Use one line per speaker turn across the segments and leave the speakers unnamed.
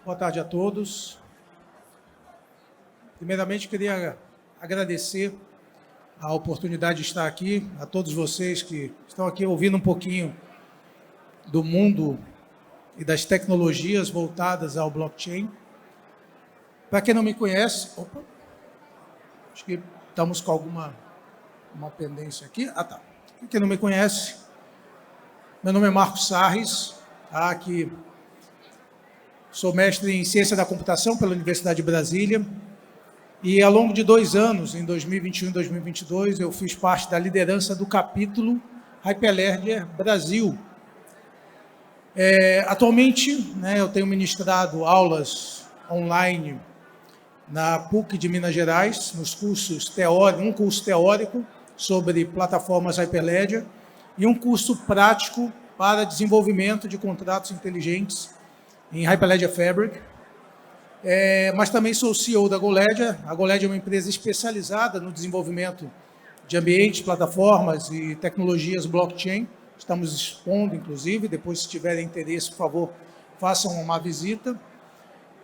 Boa tarde a todos. Primeiramente, queria agradecer a oportunidade de estar aqui, a todos vocês que estão aqui ouvindo um pouquinho do mundo e das tecnologias voltadas ao blockchain. Para quem não me conhece, acho que estamos com uma pendência aqui. Tá. Para quem não me conhece, meu nome é Marcos Sarres, aqui sou mestre em Ciência da Computação pela Universidade de Brasília e ao longo de 2 anos, em 2021 e 2022, eu fiz parte da liderança do capítulo Hyperledger Brasil. Atualmente, eu tenho ministrado aulas online na PUC de Minas Gerais, nos cursos teóricos, um curso teórico sobre plataformas Hyperledger e um curso prático para desenvolvimento de contratos inteligentes em Hyperledger Fabric, mas também sou CEO da GoLedger. A GoLedger é uma empresa especializada no desenvolvimento de ambientes, plataformas e tecnologias blockchain. Estamos expondo, inclusive, depois, se tiverem interesse, por favor, façam uma visita.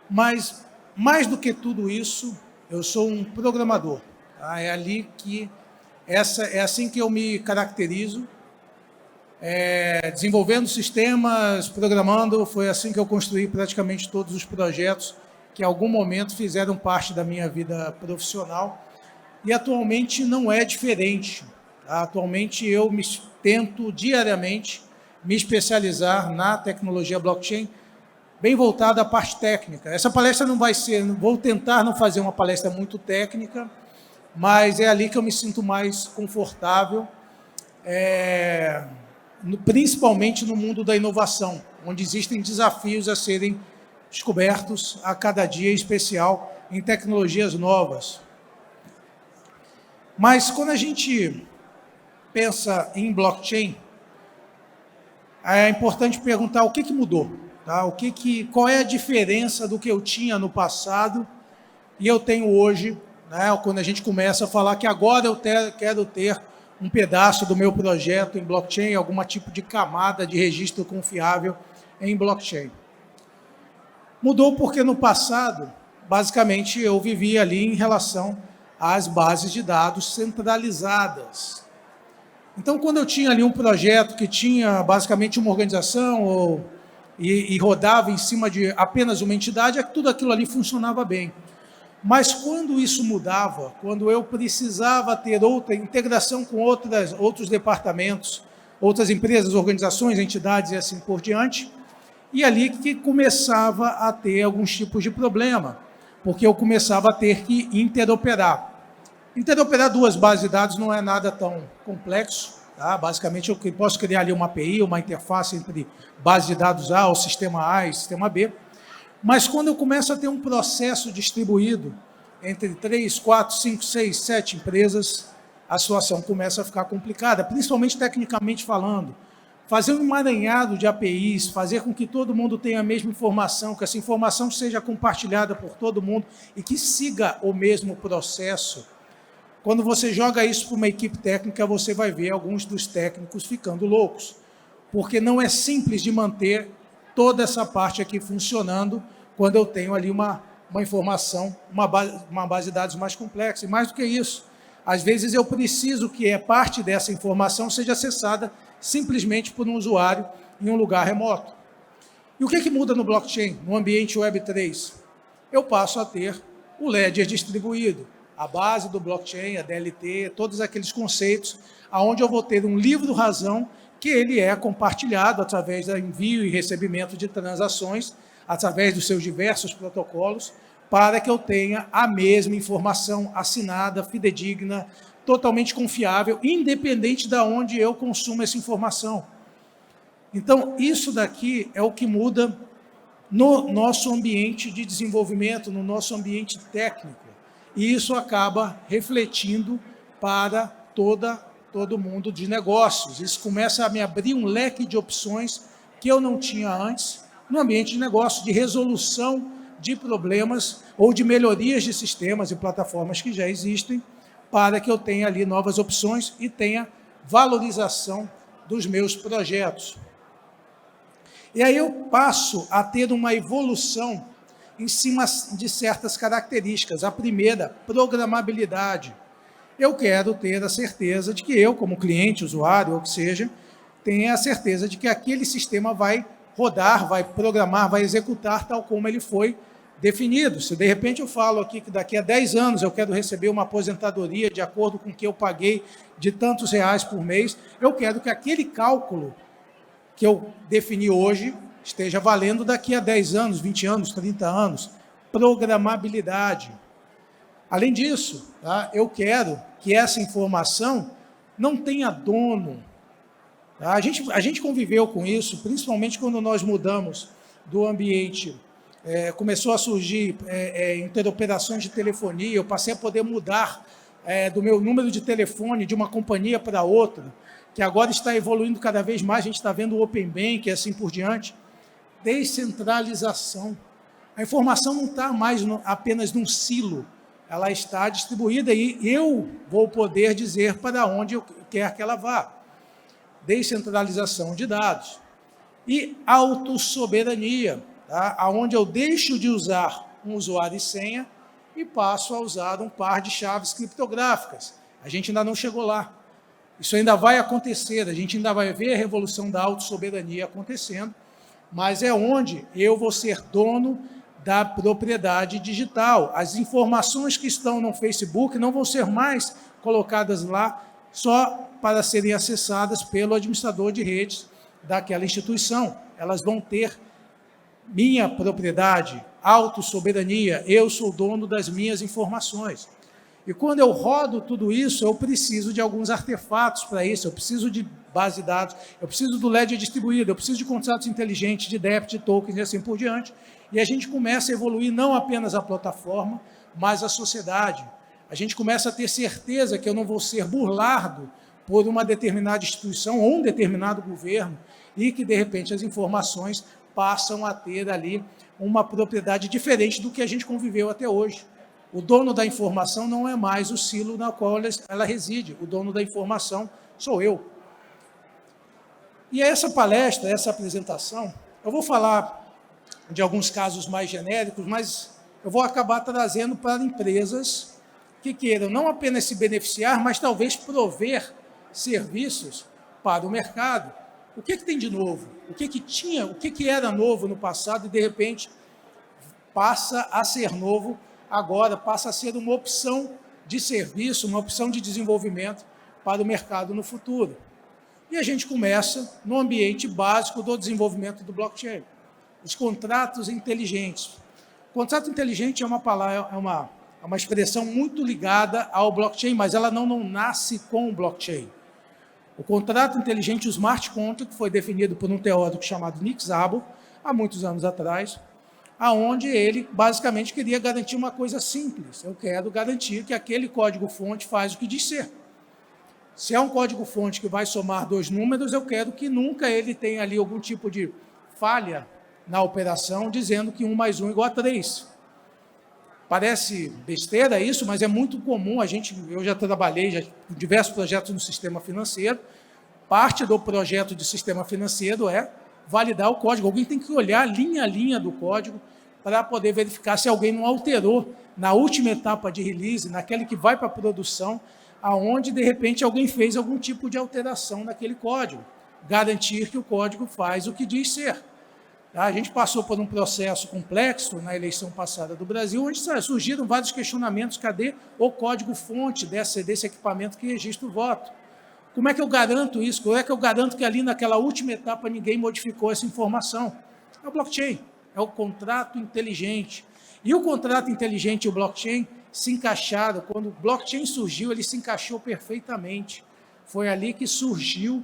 Mas, mais do que tudo isso, eu sou um programador. Tá? É assim que eu me caracterizo. Desenvolvendo sistemas, programando, foi assim que eu construí praticamente todos os projetos que em algum momento fizeram parte da minha vida profissional. E atualmente não é diferente. Tá? Atualmente eu tento diariamente me especializar na tecnologia blockchain, bem voltada à parte técnica. Essa palestra vou tentar não fazer uma palestra muito técnica, mas é ali que eu me sinto mais confortável, principalmente no mundo da inovação, onde existem desafios a serem descobertos a cada dia, em especial em tecnologias novas. Mas quando a gente pensa em blockchain, é importante perguntar o que mudou, tá? Qual é a diferença do que eu tinha no passado e eu tenho hoje, quando a gente começa a falar que agora eu quero ter um pedaço do meu projeto em blockchain, algum tipo de camada de registro confiável em blockchain. Mudou porque no passado, basicamente, eu vivia ali em relação às bases de dados centralizadas. Então, quando eu tinha ali um projeto que tinha basicamente uma organização e rodava em cima de apenas uma entidade, tudo aquilo ali funcionava bem. Mas quando isso mudava, quando eu precisava ter outra integração com outros departamentos, outras empresas, organizações, entidades e assim por diante, e ali que começava a ter alguns tipos de problema, porque eu começava a ter que interoperar. Interoperar 2 bases de dados não é nada tão complexo, tá? Basicamente eu posso criar ali uma API, uma interface entre base de dados A, o sistema A e o sistema B. Mas quando eu começo a ter um processo distribuído entre 3, 4, 5, 6, 7 empresas, a situação começa a ficar complicada, principalmente tecnicamente falando. Fazer um emaranhado de APIs, fazer com que todo mundo tenha a mesma informação, que essa informação seja compartilhada por todo mundo e que siga o mesmo processo. Quando você joga isso para uma equipe técnica, você vai ver alguns dos técnicos ficando loucos, porque não é simples de manter toda essa parte aqui funcionando quando eu tenho ali uma informação, uma base de dados mais complexa. E mais do que isso, às vezes eu preciso que parte dessa informação seja acessada simplesmente por um usuário em um lugar remoto. E o que muda no blockchain, no ambiente Web3? Eu passo a ter o ledger distribuído, a base do blockchain, a DLT, todos aqueles conceitos, onde eu vou ter um livro-razão que ele é compartilhado através do envio e recebimento de transações, através dos seus diversos protocolos, para que eu tenha a mesma informação assinada, fidedigna, totalmente confiável, independente de onde eu consumo essa informação. Então, isso daqui é o que muda no nosso ambiente de desenvolvimento, no nosso ambiente técnico. E isso acaba refletindo para todo mundo de negócios. Isso começa a me abrir um leque de opções que eu não tinha antes no ambiente de negócio, de resolução de problemas ou de melhorias de sistemas e plataformas que já existem, para que eu tenha ali novas opções e tenha valorização dos meus projetos. E aí eu passo a ter uma evolução em cima de certas características. A primeira, programabilidade. Eu quero ter a certeza de que eu, como cliente, usuário, ou o que seja, tenha a certeza de que aquele sistema vai rodar, vai programar, vai executar tal como ele foi definido. Se de repente eu falo aqui que daqui a 10 anos eu quero receber uma aposentadoria de acordo com o que eu paguei de tantos reais por mês, eu quero que aquele cálculo que eu defini hoje esteja valendo daqui a 10 anos, 20 anos, 30 anos. Programabilidade. Além disso, tá, eu quero que essa informação não tenha dono. Tá? A gente conviveu com isso, principalmente quando nós mudamos do ambiente. Começou a surgir interoperações de telefonia, eu passei a poder mudar do meu número de telefone de uma companhia para outra, que agora está evoluindo cada vez mais, a gente está vendo o Open Bank e assim por diante. Descentralização. A informação não está mais apenas num silo, ela está distribuída e eu vou poder dizer para onde eu quero que ela vá. Descentralização de dados. E autossoberania, tá? Onde eu deixo de usar um usuário e senha e passo a usar um par de chaves criptográficas. A gente ainda não chegou lá. Isso ainda vai acontecer, a gente ainda vai ver a revolução da autossoberania acontecendo, mas é onde eu vou ser dono da propriedade digital. As informações que estão no Facebook não vão ser mais colocadas lá só para serem acessadas pelo administrador de redes daquela instituição. Elas vão ter minha propriedade, autossoberania, eu sou dono das minhas informações. E quando eu rodo tudo isso, eu preciso de alguns artefatos para isso, eu preciso de base de dados, eu preciso do ledger distribuído, eu preciso de contratos inteligentes, de débito, de tokens e assim por diante. E a gente começa a evoluir não apenas a plataforma, mas a sociedade. A gente começa a ter certeza que eu não vou ser burlado por uma determinada instituição ou um determinado governo e que, de repente, as informações passam a ter ali uma propriedade diferente do que a gente conviveu até hoje. O dono da informação não é mais o silo na qual ela reside, o dono da informação sou eu. E essa palestra, essa apresentação, eu vou falar de alguns casos mais genéricos, mas eu vou acabar trazendo para empresas que queiram não apenas se beneficiar, mas talvez prover serviços para o mercado. O que tem de novo? O que era novo no passado e, de repente, passa a ser novo agora, passa a ser uma opção de serviço, uma opção de desenvolvimento para o mercado no futuro. E a gente começa no ambiente básico do desenvolvimento do blockchain. Os contratos inteligentes. O contrato inteligente é uma palavra, é uma expressão muito ligada ao blockchain, mas ela não nasce com o blockchain. O contrato inteligente, o smart contract, foi definido por um teórico chamado Nick Szabo, há muitos anos atrás, aonde ele basicamente queria garantir uma coisa simples. Eu quero garantir que aquele código-fonte faz o que diz ser. Se é um código-fonte que vai somar 2 números, eu quero que nunca ele tenha ali algum tipo de falha na operação, dizendo que 1 mais 1 igual a 3. Parece besteira isso, mas é muito comum. Eu já trabalhei em diversos projetos no sistema financeiro. Parte do projeto de sistema financeiro é validar o código. Alguém tem que olhar linha a linha do código para poder verificar se alguém não alterou na última etapa de release, naquele que vai para a produção, aonde, de repente, alguém fez algum tipo de alteração naquele código. Garantir que o código faz o que diz ser. A gente passou por um processo complexo na eleição passada do Brasil, onde surgiram vários questionamentos: cadê o código-fonte desse equipamento que registra o voto? Como é que eu garanto isso? Como é que eu garanto que ali naquela última etapa ninguém modificou essa informação? É o blockchain, é o contrato inteligente. E o contrato inteligente e o blockchain se encaixaram. Quando o blockchain surgiu, ele se encaixou perfeitamente. Foi ali que surgiu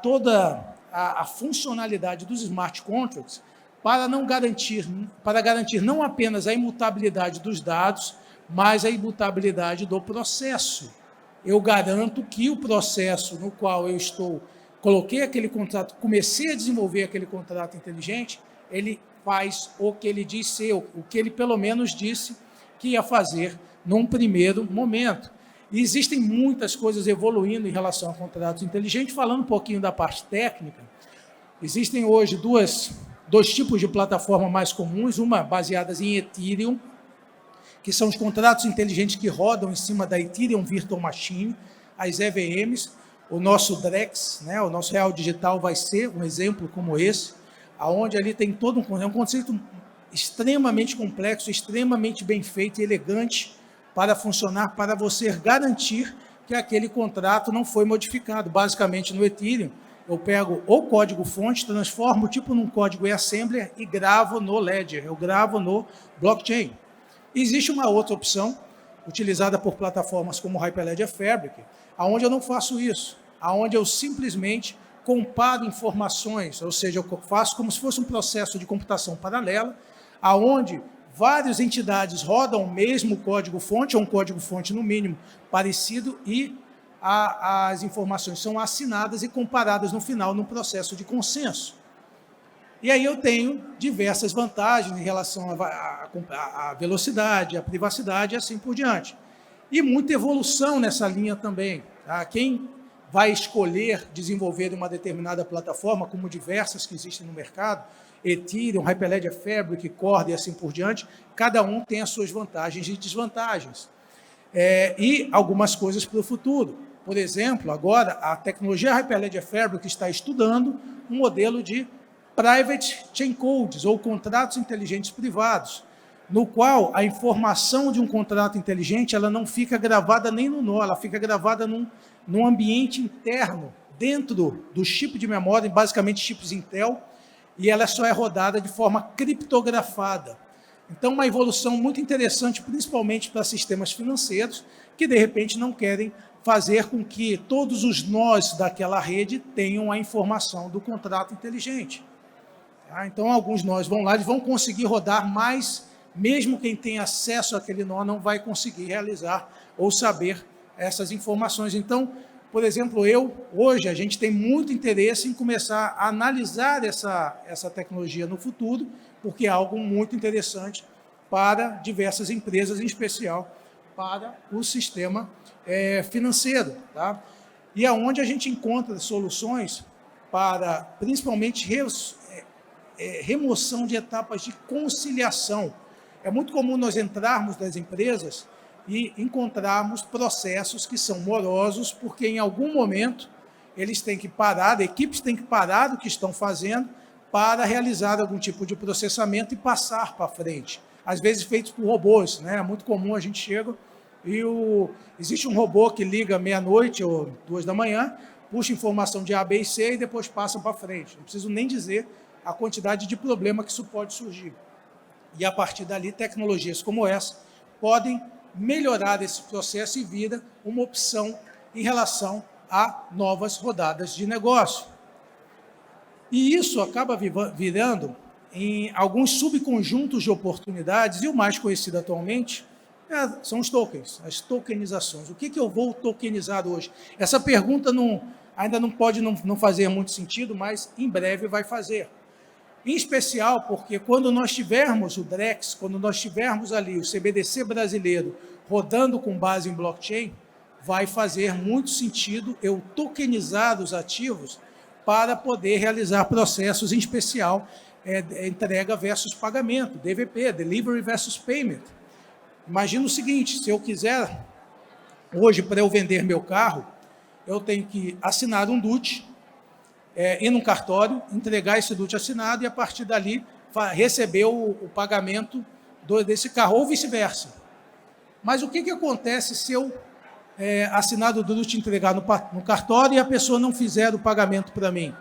toda a funcionalidade dos smart contracts para garantir não apenas a imutabilidade dos dados, mas a imutabilidade do processo. Eu garanto que o processo no qual eu coloquei aquele contrato, comecei a desenvolver aquele contrato inteligente, ele faz o que ele diz ser, o que ele pelo menos disse que ia fazer num primeiro momento. E existem muitas coisas evoluindo em relação a contratos inteligentes. Falando um pouquinho da parte técnica, existem hoje duas dois tipos de plataforma mais comuns, uma baseadas em Ethereum, que são os contratos inteligentes que rodam em cima da Ethereum Virtual Machine, as EVMs. O nosso DREX, né, o nosso Real Digital, vai ser um exemplo como esse, onde ali tem todo um conceito extremamente complexo, extremamente bem feito e elegante para funcionar, para você garantir que aquele contrato não foi modificado. Basicamente, no Ethereum, eu pego o código-fonte, transformo tipo num código assembler e gravo no Ledger, eu gravo no blockchain. Existe uma outra opção, utilizada por plataformas como o Hyperledger Fabric, onde eu não faço isso, onde eu simplesmente comparo informações, ou seja, eu faço como se fosse um processo de computação paralela, onde várias entidades rodam o mesmo código-fonte, ou um código-fonte no mínimo parecido, e as informações são assinadas e comparadas no final num processo de consenso. E aí eu tenho diversas vantagens em relação à velocidade, à privacidade e assim por diante. E muita evolução nessa linha também. Tá? Quem vai escolher desenvolver uma determinada plataforma, como diversas que existem no mercado, Ethereum, Hyperledger Fabric, Corda e assim por diante, cada um tem as suas vantagens e desvantagens. E algumas coisas para o futuro. Por exemplo, agora, a tecnologia Hyperledger Fabric está estudando um modelo de Private Chain Codes, ou contratos inteligentes privados, no qual a informação de um contrato inteligente ela não fica gravada nem no nó, ela fica gravada num ambiente interno, dentro do chip de memória, basicamente chips Intel, e ela só é rodada de forma criptografada. Então, uma evolução muito interessante, principalmente para sistemas financeiros, que, de repente, não querem fazer com que todos os nós daquela rede tenham a informação do contrato inteligente. Então, alguns nós vão lá, eles vão conseguir rodar, mas mesmo quem tem acesso àquele nó não vai conseguir realizar ou saber essas informações. Então, por exemplo, hoje, a gente tem muito interesse em começar a analisar essa tecnologia no futuro, porque é algo muito interessante para diversas empresas, em especial para o sistema financeiro. Tá? E aonde a gente encontra soluções para, principalmente, remoção de etapas de conciliação. É muito comum nós entrarmos nas empresas e encontrarmos processos que são morosos, porque em algum momento eles têm que parar, equipes têm que parar do que estão fazendo para realizar algum tipo de processamento e passar para frente. Às vezes feitos por robôs, né? É muito comum, a gente chega e existe um robô que liga meia-noite ou 2 da manhã, puxa informação de A, B e C e depois passa para frente. Não preciso nem dizer a quantidade de problema que isso pode surgir. E, a partir dali, tecnologias como essa podem melhorar esse processo e vira uma opção em relação a novas rodadas de negócio. E isso acaba virando em alguns subconjuntos de oportunidades, e o mais conhecido atualmente são os tokens, as tokenizações. O que eu vou tokenizar hoje? Essa pergunta ainda não pode não fazer muito sentido, mas em breve vai fazer. Em especial porque quando nós tivermos o DREX, quando nós tivermos ali o CBDC brasileiro rodando com base em blockchain, vai fazer muito sentido eu tokenizar os ativos para poder realizar processos, em especial entrega versus pagamento, DVP, Delivery versus Payment. Imagina o seguinte, se eu quiser, hoje, para eu vender meu carro, eu tenho que assinar um DUT, ir num cartório, entregar esse DUT assinado e, a partir dali, receber o pagamento desse carro, ou vice-versa. Mas o que acontece se eu assinar o DUT e entregar no cartório e a pessoa não fizer o pagamento para mim?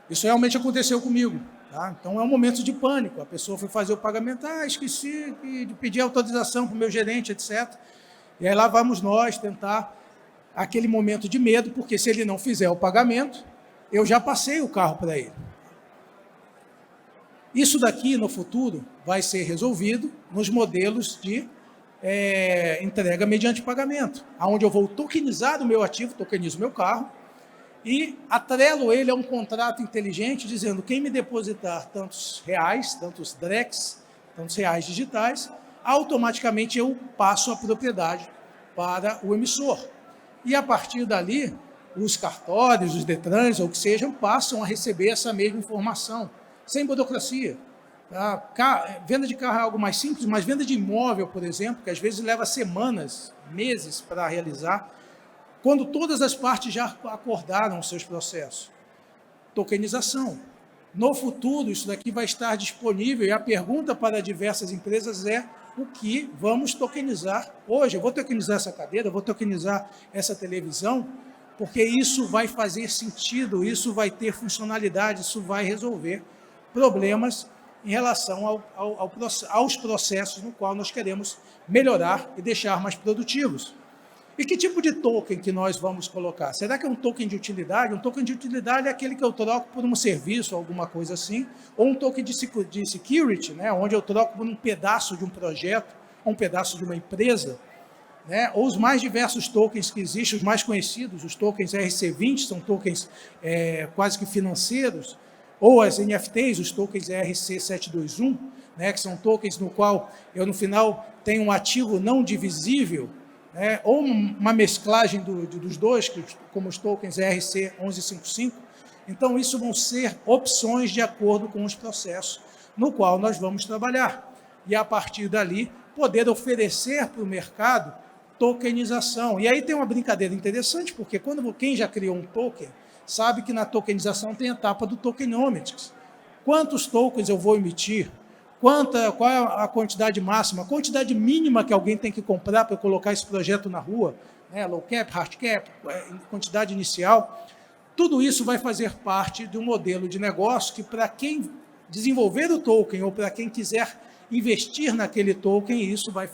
Isso realmente aconteceu comigo. Tá? Então, é um momento de pânico. A pessoa foi fazer o pagamento, esqueci de pedir autorização para o meu gerente, etc. E aí lá vamos nós tentar aquele momento de medo, porque se ele não fizer o pagamento, eu já passei o carro para ele. Isso daqui, no futuro, vai ser resolvido nos modelos de entrega mediante pagamento, onde eu vou tokenizar o meu ativo, tokenizo o meu carro, e atrelo ele a um contrato inteligente, dizendo quem me depositar tantos reais, tantos DREX, tantos reais digitais, automaticamente eu passo a propriedade para o emissor. E, a partir dali, os cartórios, os DETRANs, ou o que sejam, passam a receber essa mesma informação, sem burocracia. Tá? Venda de carro é algo mais simples, mas venda de imóvel, por exemplo, que às vezes leva semanas, meses para realizar, quando todas as partes já acordaram os seus processos. Tokenização. No futuro, isso daqui vai estar disponível e a pergunta para diversas empresas é o que vamos tokenizar hoje. Eu vou tokenizar essa cadeira, eu vou tokenizar essa televisão, porque isso vai fazer sentido, isso vai ter funcionalidade, isso vai resolver problemas em relação aos processos no qual nós queremos melhorar e deixar mais produtivos. E que tipo de token que nós vamos colocar? Será que é um token de utilidade? Um token de utilidade é aquele que eu troco por um serviço, alguma coisa assim, ou um token de security, né, onde eu troco por um pedaço de um projeto, ou um pedaço de uma empresa, né, ou os mais diversos tokens que existem, os mais conhecidos, os tokens RC20, são tokens quase que financeiros, ou as NFTs, os tokens ERC721, né, que são tokens no qual eu, no final, tenho um ativo não divisível, ou uma mesclagem dos dois, como os tokens ERC1155. Então, isso vão ser opções de acordo com os processos no qual nós vamos trabalhar. E, a partir dali, poder oferecer para o mercado tokenização. E aí tem uma brincadeira interessante, porque quem já criou um token sabe que na tokenização tem a etapa do tokenomics. Quantos tokens eu vou emitir? Qual é a quantidade máxima, a quantidade mínima que alguém tem que comprar para colocar esse projeto na rua, né? Low cap, hard cap, quantidade inicial. Tudo isso vai fazer parte de um modelo de negócio que, para quem desenvolver o token ou para quem quiser investir naquele token, isso vai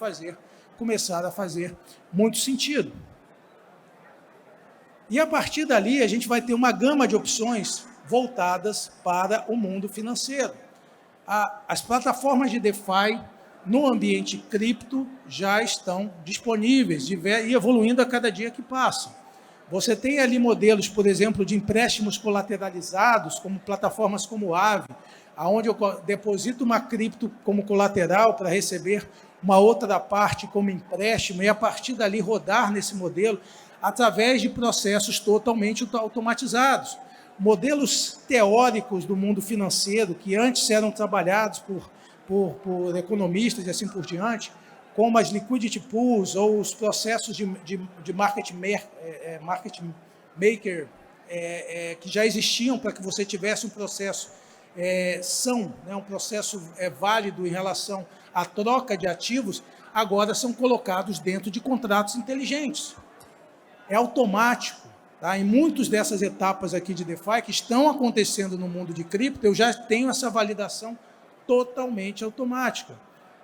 começar a fazer muito sentido. E, a partir dali, a gente vai ter uma gama de opções voltadas para o mundo financeiro. As plataformas de DeFi no ambiente cripto já estão disponíveis e evoluindo a cada dia que passa. Você tem ali modelos, por exemplo, de empréstimos colateralizados, como plataformas como o Aave, onde eu deposito uma cripto como colateral para receber uma outra parte como empréstimo e, a partir dali, rodar nesse modelo através de processos totalmente automatizados. Modelos teóricos do mundo financeiro, que antes eram trabalhados por economistas e assim por diante, como as liquidity pools ou os processos de market maker que já existiam para que você tivesse um processo um processo válido em relação à troca de ativos, agora são colocados dentro de contratos inteligentes. É automático. Tá? Em muitas dessas etapas aqui de DeFi que estão acontecendo no mundo de cripto, eu já tenho essa validação totalmente automática.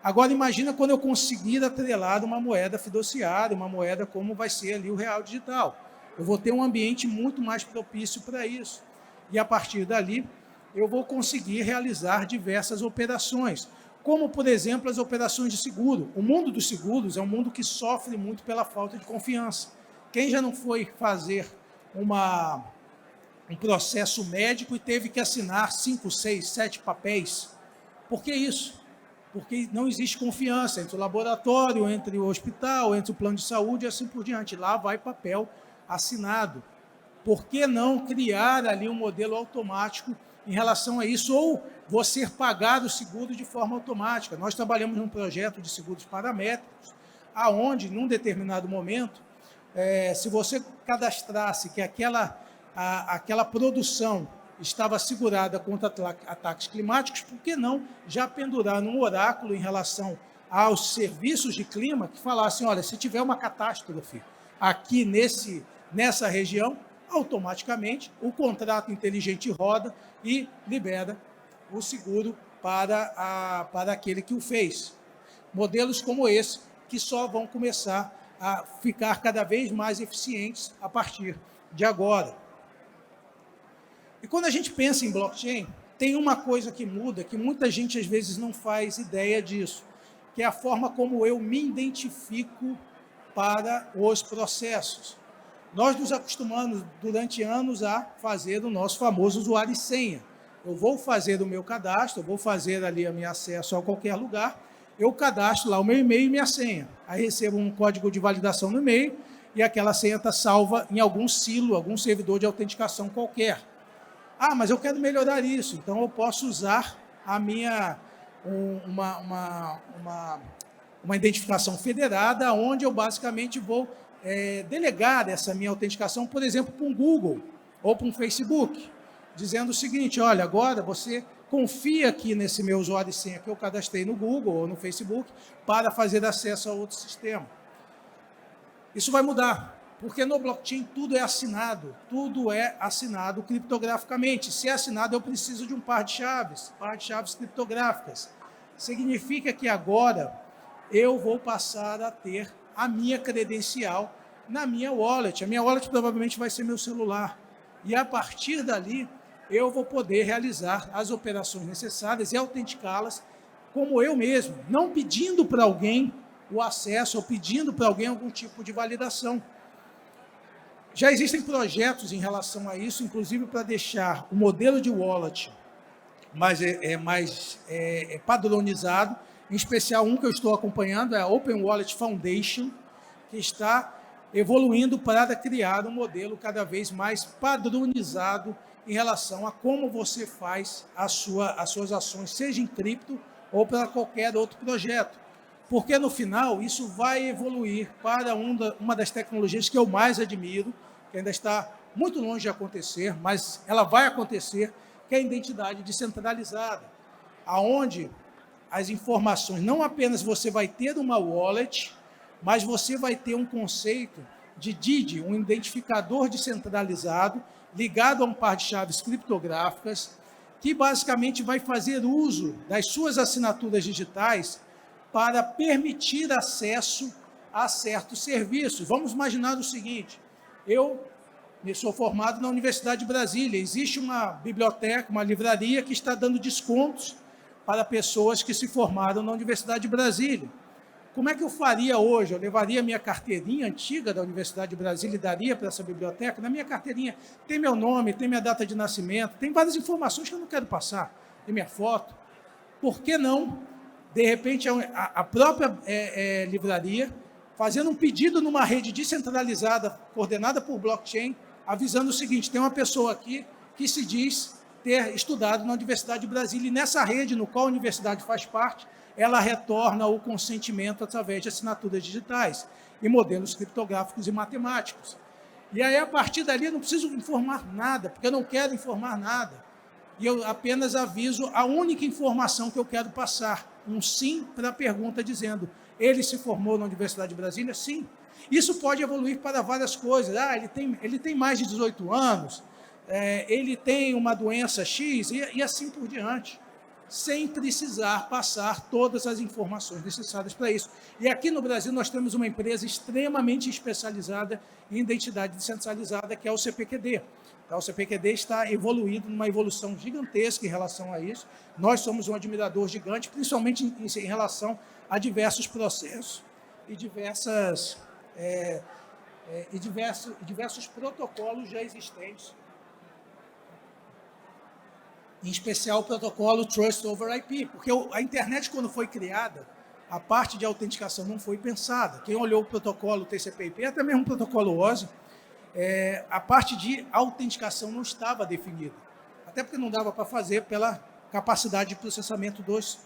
Agora, imagina quando eu conseguir atrelar uma moeda fiduciária, uma moeda como vai ser ali o real digital. Eu vou ter um ambiente muito mais propício para isso. E, a partir dali, eu vou conseguir realizar diversas operações, como, por exemplo, as operações de seguro. O mundo dos seguros é um mundo que sofre muito pela falta de confiança. Quem já não foi fazer um processo médico e teve que assinar 5, 6, 7 papéis? Por que isso? Porque não existe confiança entre o laboratório, entre o hospital, entre o plano de saúde e assim por diante. Lá vai papel assinado. Por que não criar ali um modelo automático em relação a isso? Ou você pagar o seguro de forma automática. Nós trabalhamos num projeto de seguros paramétricos, aonde, num determinado momento, se você cadastrasse que aquela produção estava assegurada contra ataques climáticos, por que não já pendurar num oráculo em relação aos serviços de clima que falassem, olha, se tiver uma catástrofe aqui nessa região, automaticamente o contrato inteligente roda e libera o seguro para aquele que o fez. Modelos como esse que só vão começar a ficar cada vez mais eficientes a partir de agora. E quando a gente pensa em blockchain, tem uma coisa que muda, que muita gente às vezes não faz ideia disso, que é a forma como eu me identifico para os processos. Nós nos acostumamos durante anos a fazer o nosso famoso usuário e senha. Eu vou fazer o meu cadastro, eu vou fazer ali a minha acesso a qualquer lugar, eu cadastro lá o meu e-mail e minha senha. Aí recebo um código de validação no e-mail e aquela senha está salva em algum silo, algum servidor de autenticação qualquer. Ah, mas eu quero melhorar isso, então eu posso usar a minha uma identificação federada, onde eu basicamente vou delegar essa minha autenticação, por exemplo, para um Google ou para um Facebook, dizendo o seguinte: olha, agora você confia aqui nesse meu usuário e senha que eu cadastrei no Google ou no Facebook para fazer acesso a outro sistema. Isso vai mudar, porque no blockchain tudo é assinado criptograficamente. Se é assinado, eu preciso de um par de chaves criptográficas. Significa que agora eu vou passar a ter a minha credencial na minha wallet. A minha wallet provavelmente vai ser meu celular. E a partir dali, eu vou poder realizar as operações necessárias e autenticá-las como eu mesmo, não pedindo para alguém o acesso ou pedindo para alguém algum tipo de validação. Já existem projetos em relação a isso, inclusive para deixar o modelo de wallet mais padronizado. Em especial, um que eu estou acompanhando é a Open Wallet Foundation, que está evoluindo para criar um modelo cada vez mais padronizado em relação a como você faz as suas ações, seja em cripto ou para qualquer outro projeto. Porque, no final, isso vai evoluir para uma das tecnologias que eu mais admiro, que ainda está muito longe de acontecer, mas ela vai acontecer, que é a identidade descentralizada, aonde as informações, não apenas você vai ter uma wallet, mas você vai ter um conceito de DID, um identificador descentralizado, ligado a um par de chaves criptográficas, que basicamente vai fazer uso das suas assinaturas digitais para permitir acesso a certos serviços. Vamos imaginar o seguinte: eu sou formado na Universidade de Brasília, existe uma biblioteca, uma livraria que está dando descontos para pessoas que se formaram na Universidade de Brasília. Como é que eu faria hoje? Eu levaria minha carteirinha antiga da Universidade de Brasília e daria para essa biblioteca? Na minha carteirinha tem meu nome, tem minha data de nascimento, tem várias informações que eu não quero passar, tem minha foto. Por que não, de repente, a própria livraria, fazendo um pedido numa rede descentralizada, coordenada por blockchain, avisando o seguinte: tem uma pessoa aqui que se diz ter estudado na Universidade de Brasília, e nessa rede, no qual a universidade faz parte, ela retorna o consentimento através de assinaturas digitais e modelos criptográficos e matemáticos. E aí, a partir dali, eu não preciso informar nada, porque eu não quero informar nada. E eu apenas aviso a única informação que eu quero passar, um sim para a pergunta, dizendo: ele se formou na Universidade de Brasília? Sim. Isso pode evoluir para várias coisas. Ele tem mais de 18 anos, ele tem uma doença X, e assim por diante, sem precisar passar todas as informações necessárias para isso. E aqui no Brasil nós temos uma empresa extremamente especializada em identidade descentralizada, que é o CPQD. Então, o CPQD está evoluindo numa evolução gigantesca em relação a isso. Nós somos um admirador gigante, principalmente em relação a diversos processos e diversos protocolos já existentes, em especial o protocolo Trust over IP, porque a internet, quando foi criada, a parte de autenticação não foi pensada. Quem olhou o protocolo TCP/IP, até mesmo o protocolo OSI, a parte de autenticação não estava definida, até porque não dava para fazer pela capacidade de processamento dos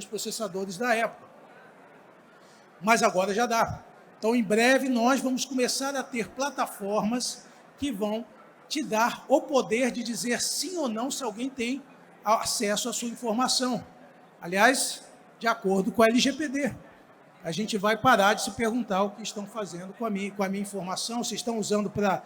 processadores da época. Mas agora já dá. Então, em breve, nós vamos começar a ter plataformas que vão te dar o poder de dizer sim ou não se alguém tem acesso à sua informação. Aliás, de acordo com a LGPD. A gente vai parar de se perguntar o que estão fazendo com a minha informação, se estão usando para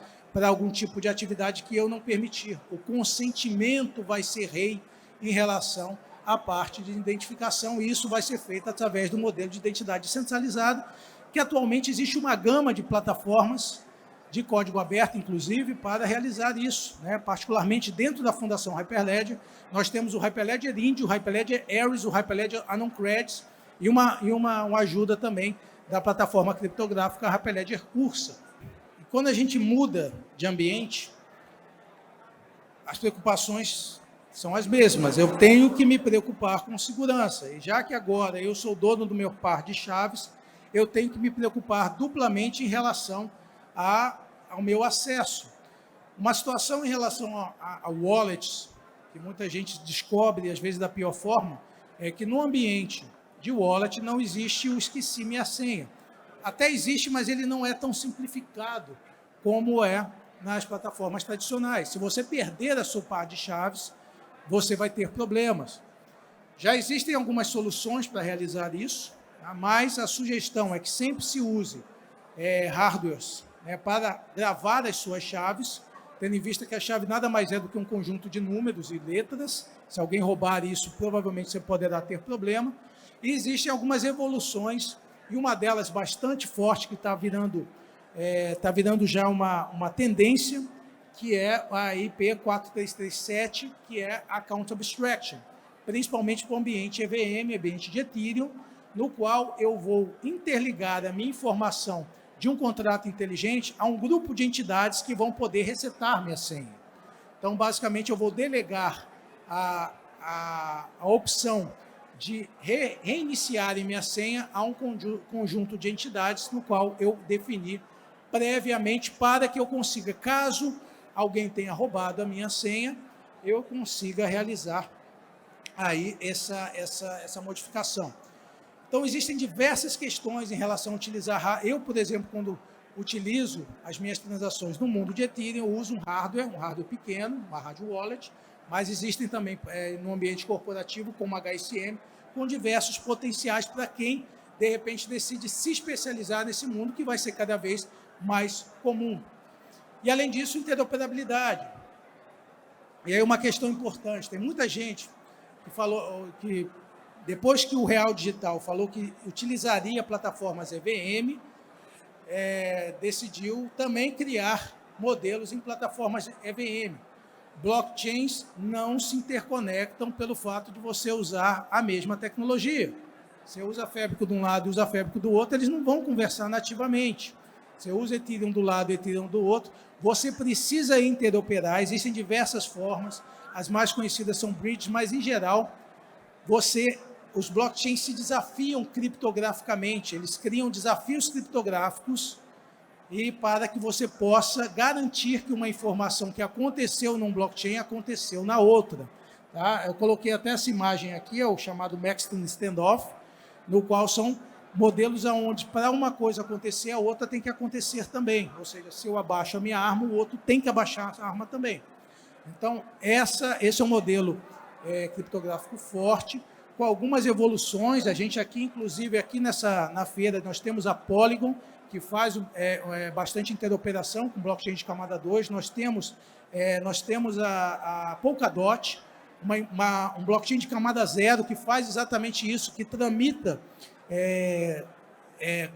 algum tipo de atividade que eu não permitir. O consentimento vai ser rei em relação à parte de identificação, e isso vai ser feito através do modelo de identidade descentralizada, que atualmente existe uma gama de plataformas de código aberto, inclusive, para realizar isso, né? Particularmente dentro da Fundação Hyperledger, nós temos o Hyperledger Indy, o Hyperledger Ares, o Hyperledger AnonCreds e uma ajuda também da plataforma criptográfica Hyperledger Ursa. E quando a gente muda de ambiente, as preocupações são as mesmas. Eu tenho que me preocupar com segurança, e já que agora eu sou dono do meu par de chaves, eu tenho que me preocupar duplamente em relação ao meu acesso. Uma situação em relação a wallets, que muita gente descobre, às vezes da pior forma, é que no ambiente de wallet não existe o esqueci minha senha. Até existe, mas ele não é tão simplificado como é nas plataformas tradicionais. Se você perder a sua par de chaves, você vai ter problemas. Já existem algumas soluções para realizar isso, tá? Mas a sugestão é que sempre se use hardwares, né, para gravar as suas chaves, tendo em vista que a chave nada mais é do que um conjunto de números e letras. Se alguém roubar isso, provavelmente você poderá ter problema. E existem algumas evoluções, e uma delas bastante forte, que está virando já uma tendência, que é a IP 4337, que é Account Abstraction, principalmente para o ambiente EVM, ambiente de Ethereum, no qual eu vou interligar a minha informação de um contrato inteligente a um grupo de entidades que vão poder resetar minha senha. Então, basicamente, eu vou delegar a opção de reiniciar minha senha a um conjunto de entidades no qual eu defini previamente para que eu consiga, caso alguém tenha roubado a minha senha, eu consiga realizar aí essa modificação. Então, existem diversas questões em relação a utilizar. Eu, por exemplo, quando utilizo as minhas transações no mundo de Ethereum, eu uso um hardware pequeno, uma hardware wallet, mas existem também no ambiente corporativo, como HSM, com diversos potenciais para quem, de repente, decide se especializar nesse mundo, que vai ser cada vez mais comum. E, além disso, interoperabilidade. E aí uma questão importante, tem muita gente que falou que, depois que o Real Digital falou que utilizaria plataformas EVM, decidiu também criar modelos em plataformas EVM. Blockchains não se interconectam pelo fato de você usar a mesma tecnologia. Você usa Fabric de um lado e usa Fabric do outro, eles não vão conversar nativamente. Você usa Ethereum do lado e Ethereum do outro. Você precisa interoperar, existem diversas formas. As mais conhecidas são bridges, mas, em geral, os blockchains se desafiam criptograficamente, eles criam desafios criptográficos e para que você possa garantir que uma informação que aconteceu num blockchain aconteceu na outra. Tá? Eu coloquei até essa imagem aqui, é o chamado Maxton Standoff, no qual são modelos onde, para uma coisa acontecer, a outra tem que acontecer também. Ou seja, se eu abaixo a minha arma, o outro tem que abaixar a arma também. Então, esse é um modelo criptográfico forte, com algumas evoluções. A gente aqui, inclusive, na feira, nós temos a Polygon, que faz bastante interoperação com blockchain de camada 2. Nós temos a Polkadot, um blockchain de camada 0, que faz exatamente isso, que tramita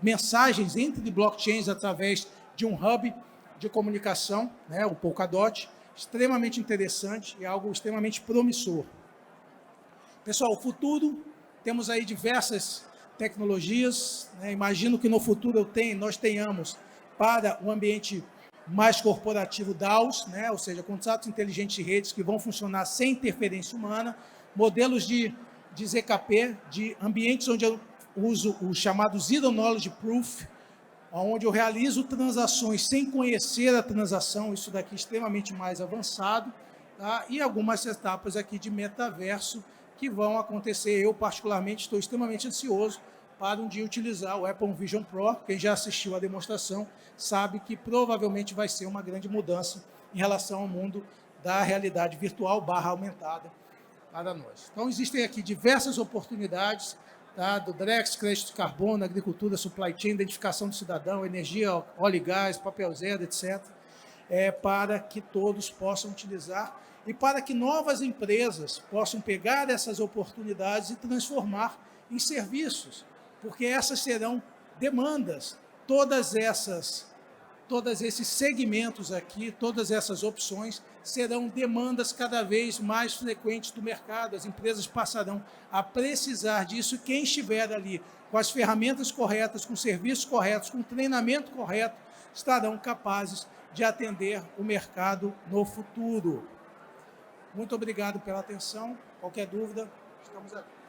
mensagens entre blockchains através de um hub de comunicação, né, o Polkadot, extremamente interessante e algo extremamente promissor. Pessoal, o futuro, temos aí diversas tecnologias, né? Imagino que no futuro nós tenhamos para o ambiente mais corporativo DAOs, né? Ou seja, contratos inteligentes de redes que vão funcionar sem interferência humana, modelos de ZKP, de ambientes onde eu uso o chamado Zero Knowledge Proof, onde eu realizo transações sem conhecer a transação, isso daqui é extremamente mais avançado, tá? E algumas etapas aqui de metaverso que vão acontecer. Eu, particularmente, estou extremamente ansioso para um dia utilizar o Apple Vision Pro. Quem já assistiu à demonstração sabe que provavelmente vai ser uma grande mudança em relação ao mundo da realidade virtual / aumentada para nós. Então, existem aqui diversas oportunidades, tá? Do Drex, crédito de carbono, agricultura, supply chain, identificação do cidadão, energia, óleo e gás, papel zero, etc., para que todos possam utilizar e para que novas empresas possam pegar essas oportunidades e transformar em serviços, porque essas serão demandas. Todos esses segmentos aqui, todas essas opções serão demandas cada vez mais frequentes do mercado. As empresas passarão a precisar disso. Quem estiver ali com as ferramentas corretas, com serviços corretos, com treinamento correto, estarão capazes de atender o mercado no futuro. Muito obrigado pela atenção. Qualquer dúvida, estamos aqui.